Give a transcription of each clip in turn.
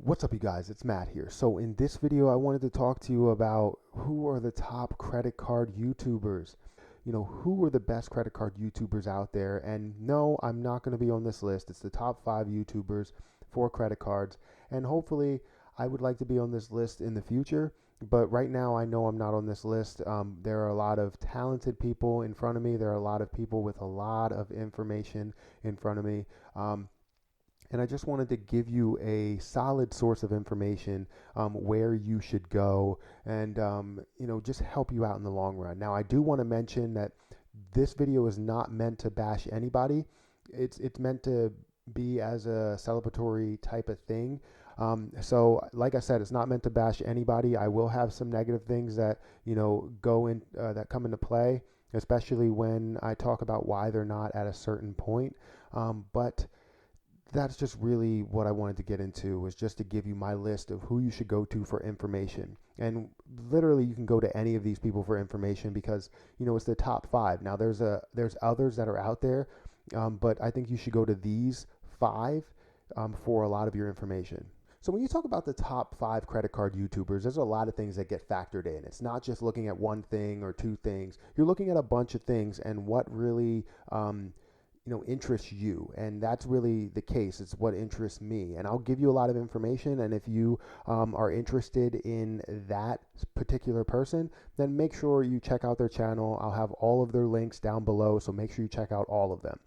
What's up, you guys? It's Matt here. So in this video, I wanted to talk to you about who are the top credit card YouTubers. Who are the best credit card YouTubers out there? And no, I'm not going to be on this list. It's the top 5 YouTubers for credit cards. And hopefully, I would like to be on this list in the future. But right now, I know I'm not on this list. There are a lot of talented people in front of me. There are a lot of people with a lot of information in front of me. And I just wanted to give you a solid source of information where you should go and, just help you out in the long run. Now, I do want to mention that this video is not meant to bash anybody. It's meant to be as a celebratory type of thing. So like I said, it's not meant to bash anybody. I will have some negative things that, that come into play, especially when I talk about why they're not at a certain point. But that's just really what I wanted to get into, was just to give you my list of who you should go to for information. And literally you can go to any of these people for information because, it's the top 5. Now there's others that are out there, but I think you should go to these 5 for a lot of your information. So when you talk about the top 5 credit card YouTubers, there's a lot of things that get factored in. It's not just looking at one thing or two things. You're looking at a bunch of things and what really interests you. And that's really the case. It's what interests me. And I'll give you a lot of information. And if you are interested in that particular person, then make sure you check out their channel. I'll have all of their links down below. So make sure you check out all of them.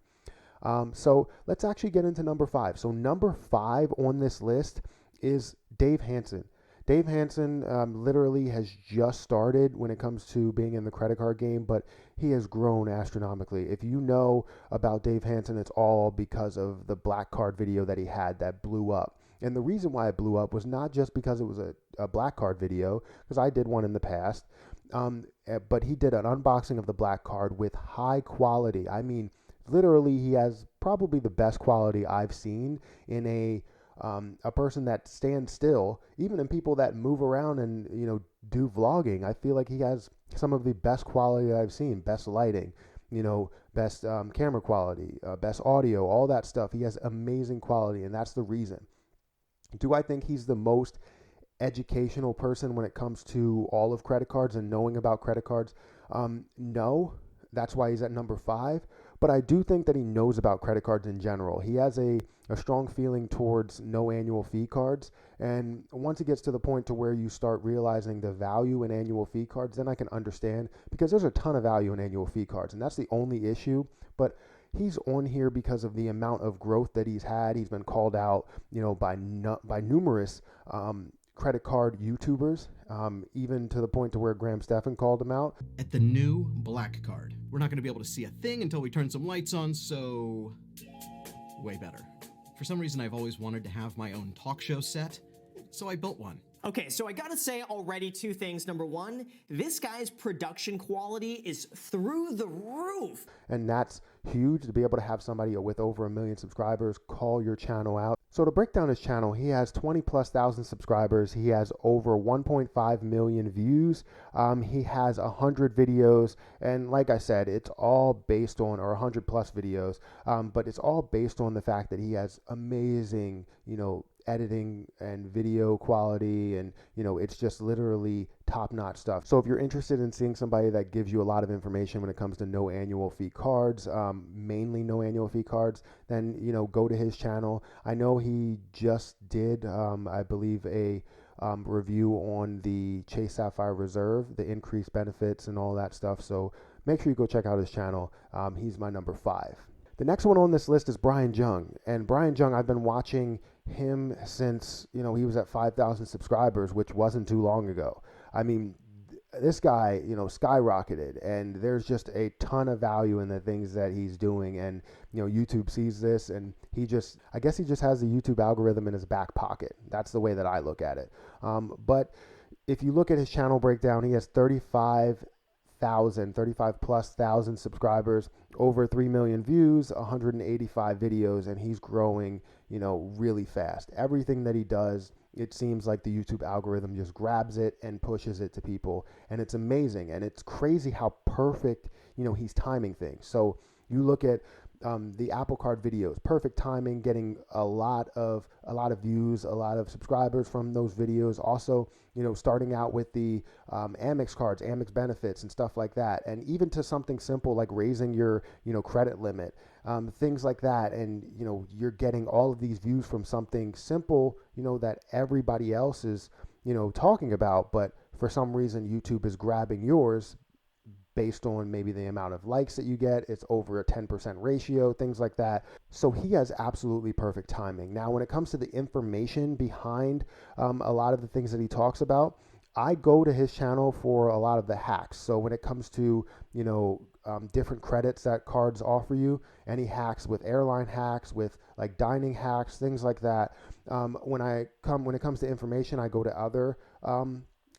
So let's actually get into number 5. So number 5 on this list is Dave Hanson. Dave Hanson literally has just started when it comes to being in the credit card game, but he has grown astronomically. If you know about Dave Hanson, it's all because of the black card video that he had that blew up. And the reason why it blew up was not just because it was a black card video, because I did one in the past, but he did an unboxing of the black card with high quality. I mean, literally, he has probably the best quality I've seen in a person that stands still, even in people that move around and, do vlogging. I feel like he has some of the best quality that I've seen, best lighting, best camera quality, best audio, all that stuff. He has amazing quality, and that's the reason. Do I think he's the most educational person when it comes to all of credit cards and knowing about credit cards? No, that's why he's at number 5. But I do think that he knows about credit cards in general. He has a strong feeling towards no annual fee cards. And once it gets to the point to where you start realizing the value in annual fee cards, then I can understand, because there's a ton of value in annual fee cards. And that's the only issue. But he's on here because of the amount of growth that he's had. He's been called out, by numerous credit card YouTubers, even to the point to where Graham Stephan called him out. At the new black card, we're not going to be able to see a thing until we turn some lights on, so way better. For some reason, I've always wanted to have my own talk show set, so I built one. Okay, so I gotta say already 2 things. Number 1, this guy's production quality is through the roof. And that's huge, to be able to have somebody with over 1 million subscribers call your channel out. So to break down his channel, he has 20,000+ subscribers. He has over 1.5 million views. He has 100 videos. And like I said, it's all based on, or 100+ videos, but it's all based on the fact that he has amazing, editing and video quality, and it's just literally top-notch stuff. So if you're interested in seeing somebody that gives you a lot of information when it comes to no annual fee cards, mainly no annual fee cards, then go to his channel. I know he just did I believe a review on the Chase Sapphire Reserve, the increased benefits and all that stuff, so make sure you go check out his channel. He's my number 5. The next one on this list is Brian Jung. And Brian Jung, I've been watching him since, he was at 5,000 subscribers, which wasn't too long ago. I mean, this guy, skyrocketed, and there's just a ton of value in the things that he's doing. And, YouTube sees this, and I guess he just has the YouTube algorithm in his back pocket. That's the way that I look at it. But if you look at his channel breakdown, he has 35+ thousand subscribers, over 3 million views, 185 videos, and he's growing, really fast. Everything that he does, it seems like the YouTube algorithm just grabs it and pushes it to people, and it's amazing. And it's crazy how perfect, he's timing things. So you look at the Apple Card videos, perfect timing, getting a lot of views, a lot of subscribers from those videos. Also, starting out with the Amex cards, Amex benefits, and stuff like that, and even to something simple like raising your credit limit, things like that. And you're getting all of these views from something simple, that everybody else is talking about, but for some reason YouTube is grabbing yours based on maybe the amount of likes that you get. It's over a 10% ratio, things like that. So he has absolutely perfect timing. Now, when it comes to the information behind a lot of the things that he talks about, I go to his channel for a lot of the hacks. So when it comes to, different credits that cards offer you, any hacks with airline hacks, with like dining hacks, things like that. When it comes to information, I go to other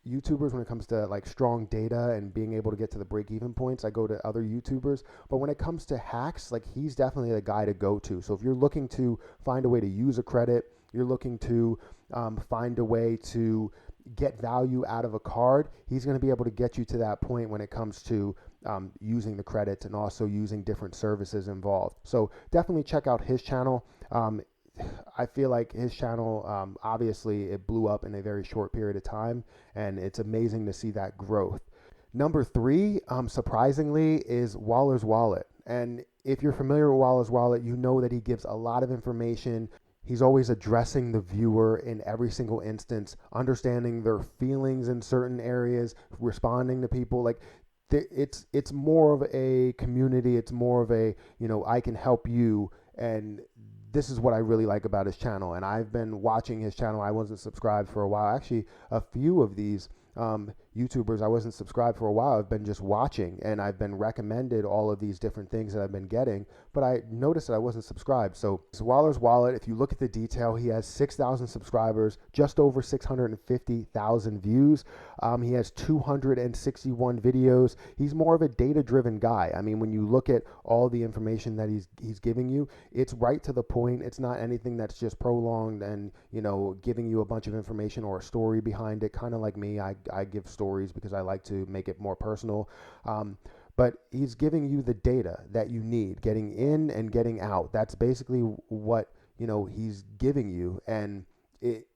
YouTubers. When it comes to like strong data and being able to get to the break-even points, I go to other YouTubers. But when it comes to hacks, like he's definitely the guy to go to. So if you're looking to find a way to use a credit, you're looking to find a way to get value out of a card, he's going to be able to get you to that point when it comes to using the credits and also using different services involved. So definitely check out his channel. I feel like his channel, obviously it blew up in a very short period of time, and it's amazing to see that growth. Number 3, surprisingly, is Waller's Wallet. And if you're familiar with Waller's Wallet, you know that he gives a lot of information. He's always addressing the viewer in every single instance, understanding their feelings in certain areas, responding to people. Like it's more of a community. It's more of a, I can help you. And this is what I really like about his channel. And I've been watching his channel. I wasn't subscribed for a while. Actually, a few of these YouTubers I wasn't subscribed for a while. I've been just watching, and I've been recommended all of these different things that I've been getting, but I noticed that I wasn't subscribed. So Waller's Wallet, if you look at the detail, he has 6,000 subscribers, just over 650,000 views. He has 261 videos. He's more of a data-driven guy. I mean, when you look at all the information that he's giving you, it's right to the point. It's not anything that's just prolonged and, giving you a bunch of information or a story behind it. Kind of like me, I give stories because I like to make it more personal. But he's giving you the data that you need, getting in and getting out. That's basically what, he's giving you. And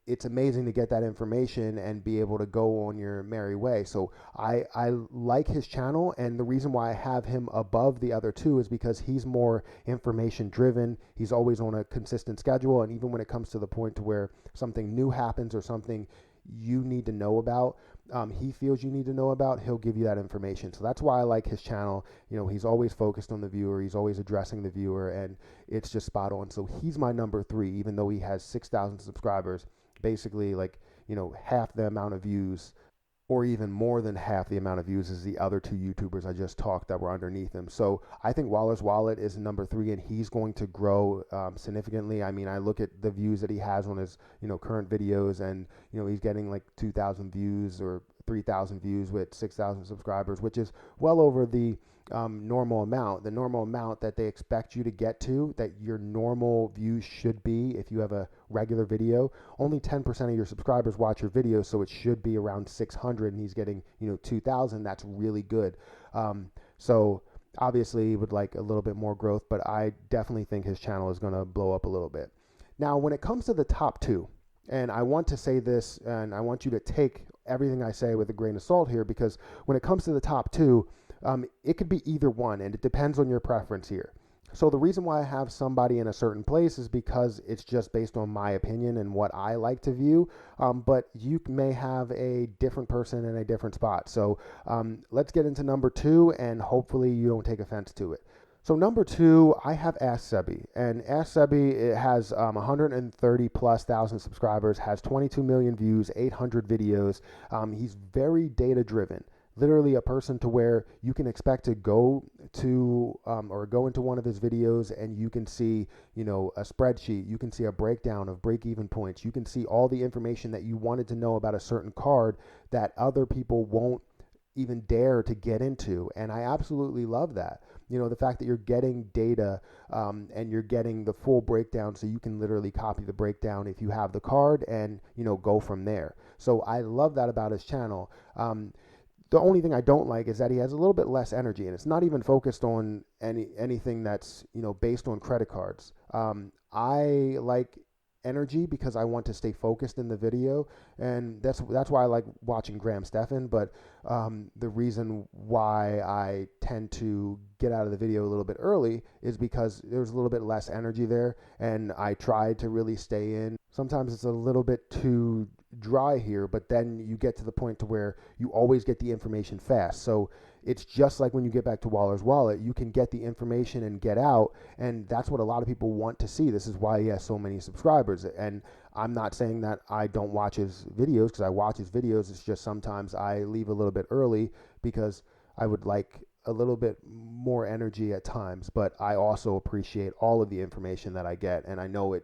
it's amazing to get that information and be able to go on your merry way. So I like his channel, and the reason why I have him above the other two is because he's more information driven. He's always on a consistent schedule, and even when it comes to the point to where something new happens or something you need to know about, he feels you need to know about, he'll give you that information. So that's why I like his channel. He's always focused on the viewer. He's always addressing the viewer, and it's just spot on. So he's my number 3, even though he has 6,000 subscribers, basically like, half the amount of views, or even more than half the amount of views as the other 2 YouTubers I just talked that were underneath him. So I think Waller's Wallet is number 3, and he's going to grow significantly. I mean, I look at the views that he has on his, current videos, and, he's getting like 2,000 views or 3,000 views with 6,000 subscribers, which is well over the normal amount that they expect you to get to, that your normal views should be. If you have a regular video, only 10% of your subscribers watch your videos, so it should be around 600, and he's getting 2,000. That's really good. So obviously he would like a little bit more growth, but I definitely think his channel is going to blow up a little bit. Now, when it comes to the top 2, and I want to say this, and I want you to take everything I say with a grain of salt here, because when it comes to the top 2, it could be either one, and it depends on your preference here. So the reason why I have somebody in a certain place is because it's just based on my opinion and what I like to view, but you may have a different person in a different spot. So let's get into number 2, and hopefully you don't take offense to it. So number 2, I have Ask Sebi, and Ask Sebi, it has 130 plus thousand subscribers, has 22 million views, 800 videos. He's very data driven. Literally a person to where you can expect to go to or go into one of his videos, and you can see, a spreadsheet. You can see a breakdown of break-even points. You can see all the information that you wanted to know about a certain card that other people won't even dare to get into. And I absolutely love that. The fact that you're getting data and you're getting the full breakdown, so you can literally copy the breakdown if you have the card and, go from there. So I love that about his channel. The only thing I don't like is that he has a little bit less energy, and it's not even focused on anything that's, based on credit cards. I like energy because I want to stay focused in the video, and that's why I like watching Graham Stephan. But the reason why I tend to get out of the video a little bit early is because there's a little bit less energy there, and I try to really stay in. Sometimes it's a little bit too dry here, but then you get to the point to where you always get the information fast. So it's just like when you get back to Waller's Wallet, you can get the information and get out, and that's what a lot of people want to see. This is why he has so many subscribers. And I'm not saying that I don't watch his videos, because I watch his videos. It's just sometimes I leave a little bit early because I would like a little bit more energy at times, but I also appreciate all of the information that I get, and I know it.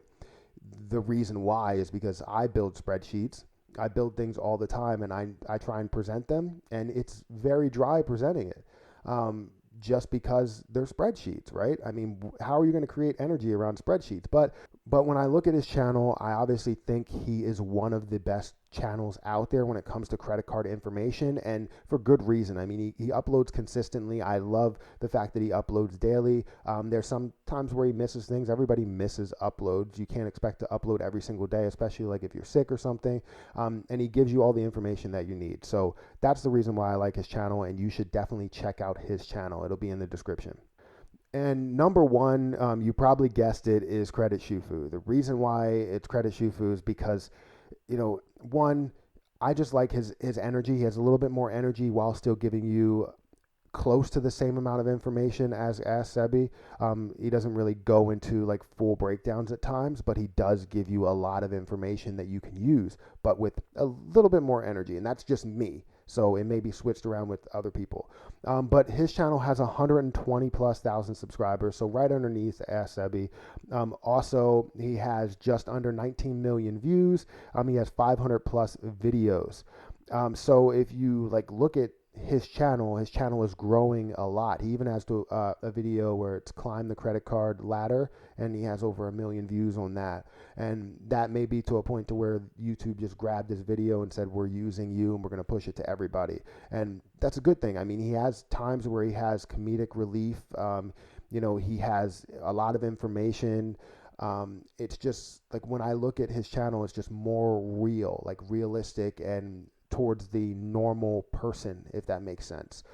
The reason why is because I build spreadsheets. I build things all the time, and I try and present them, and it's very dry presenting it, just because they're spreadsheets, right? I mean, how are you going to create energy around spreadsheets? But when I look at his channel, I obviously think he is one of the best channels out there when it comes to credit card information, and for good reason. I mean, he uploads consistently. I love the fact that he uploads daily. There's some times where he misses things. Everybody misses uploads. You can't expect to upload every single day, especially like if you're sick or something. And he gives you all the information that you need. So that's the reason why I like his channel, and you should definitely check out his channel. It'll be in the description. And number one, you probably guessed it, is Credit Shifu. The reason why it's Credit Shifu is because, one, I just like his energy. He has a little bit more energy while still giving you close to the same amount of information as Sebi. He doesn't really go into like full breakdowns at times, but he does give you a lot of information that you can use, but with a little bit more energy. And that's just me. So it may be switched around with other people. But his channel has 120 plus thousand subscribers, so right underneath Ask Sebi. Also, he has just under 19 million views. He has 500 plus videos. So if you like look at his channel is growing a lot. He even has a video where it's climb the credit card ladder, and he has over 1 million views on that. And that may be to a point to where YouTube just grabbed his video and said, we're using you and we're going to push it to everybody. And that's a good thing. I mean, he has times where he has comedic relief. He has a lot of information. It's just like when I look at his channel, it's just more real, like realistic and towards the normal person, if that makes sense.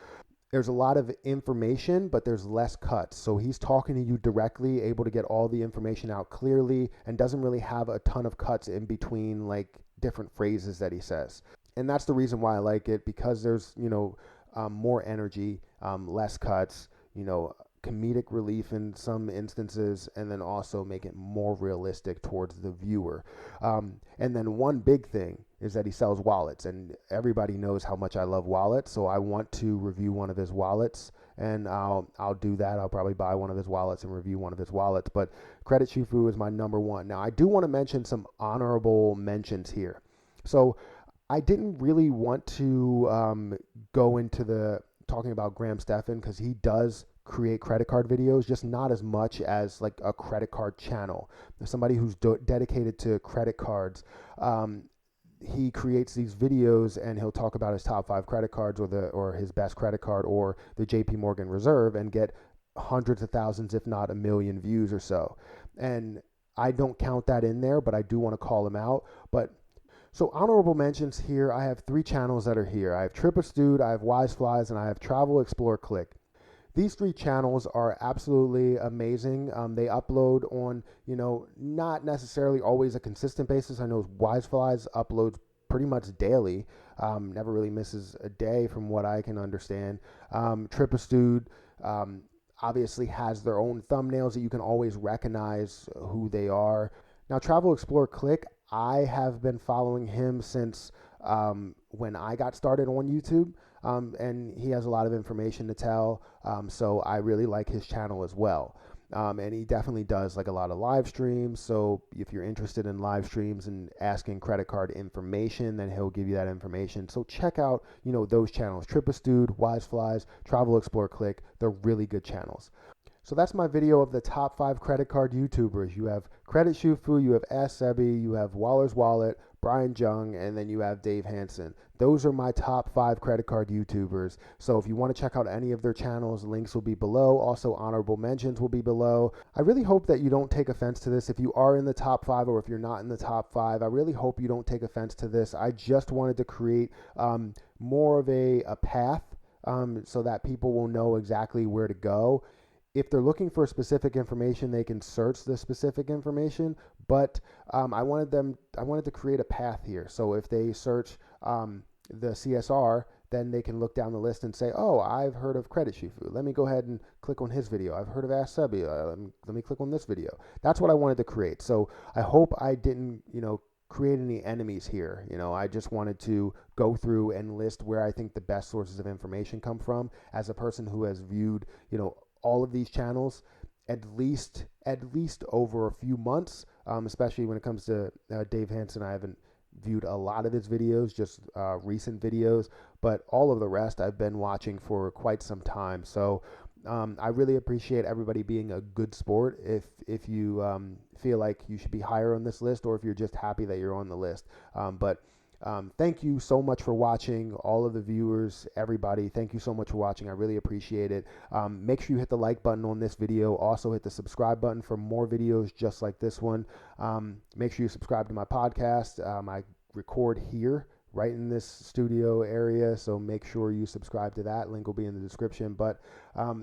There's a lot of information, but there's less cuts. So he's talking to you directly, able to get all the information out clearly, and doesn't really have a ton of cuts in between like different phrases that he says. And that's the reason why I like it, because there's, more energy, less cuts, comedic relief in some instances, and then also make it more realistic towards the viewer. And then one big thing is that he sells wallets, and everybody knows how much I love wallets, so I want to review one of his wallets, and I'll do that. I'll probably buy one of his wallets and review one of his wallets. But Credit Shifu is my number one. Now, I do want to mention some honorable mentions here. So I didn't really want to go into the talking about Graham Stephan, because he does create credit card videos, just not as much as like a credit card channel. There's somebody who's dedicated to credit cards. He creates these videos, and he'll talk about his top 5 credit cards, or his best credit card, or the JP Morgan Reserve, and get hundreds of thousands, if not 1 million views or so. And I don't count that in there, but I do want to call him out. But so honorable mentions here, I have 3 channels that are here. I have TripAStude, I have Wiseflies, and I have Travel Explore Click. These 3 channels are absolutely amazing. They upload on, not necessarily always a consistent basis. I know Wiseflies uploads pretty much daily, never really misses a day from what I can understand. TripAStude obviously has their own thumbnails that you can always recognize who they are. Now, Travel Explore Click, I have been following him since when I got started on YouTube. And he has a lot of information to tell, so I really like his channel as well. And he definitely does like a lot of live streams, so if you're interested in live streams and asking credit card information, then he'll give you that information. So check out, those channels, TripAStude, Wiseflies, Travel Explore Click. They're really good channels. So that's my video of the top 5 credit card YouTubers. You have Credit Shifu, you have Ask Sebi, you have Waller's Wallet, Brian Jung, and then you have Dave Hanson. Those are my top 5 credit card YouTubers. So if you want to check out any of their channels, links will be below. Also, honorable mentions will be below. I really hope that you don't take offense to this. If you are in the top 5 or if you're not in the top 5, I really hope you don't take offense to this. I just wanted to create more of a path so that people will know exactly where to go. If they're looking for specific information, they can search the specific information, but I wanted to create a path here. So if they search the CSR, then they can look down the list and say, oh, I've heard of Credit Shifu. Let me go ahead and click on his video. I've heard of Ask Sebi. Let me click on this video. That's what I wanted to create. So I hope I didn't, create any enemies here. I just wanted to go through and list where I think the best sources of information come from. As a person who has viewed, all of these channels at least over a few months, especially when it comes to Dave Hanson. I haven't viewed a lot of his videos, just recent videos, but all of the rest I've been watching for quite some time. So I really appreciate everybody being a good sport. If you feel like you should be higher on this list, or if you're just happy that you're on the list. Thank you so much for watching, all of the viewers, everybody. Thank you so much for watching. I really appreciate it. Make sure you hit the like button on this video. Also hit the subscribe button for more videos just like this one. Make sure you subscribe to my podcast. I record here right in this studio area, so make sure you subscribe to that. Link will be in the description. But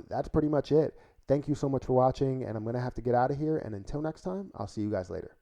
that's pretty much it. Thank you so much for watching, and I'm going to have to get out of here. And until next time, I'll see you guys later.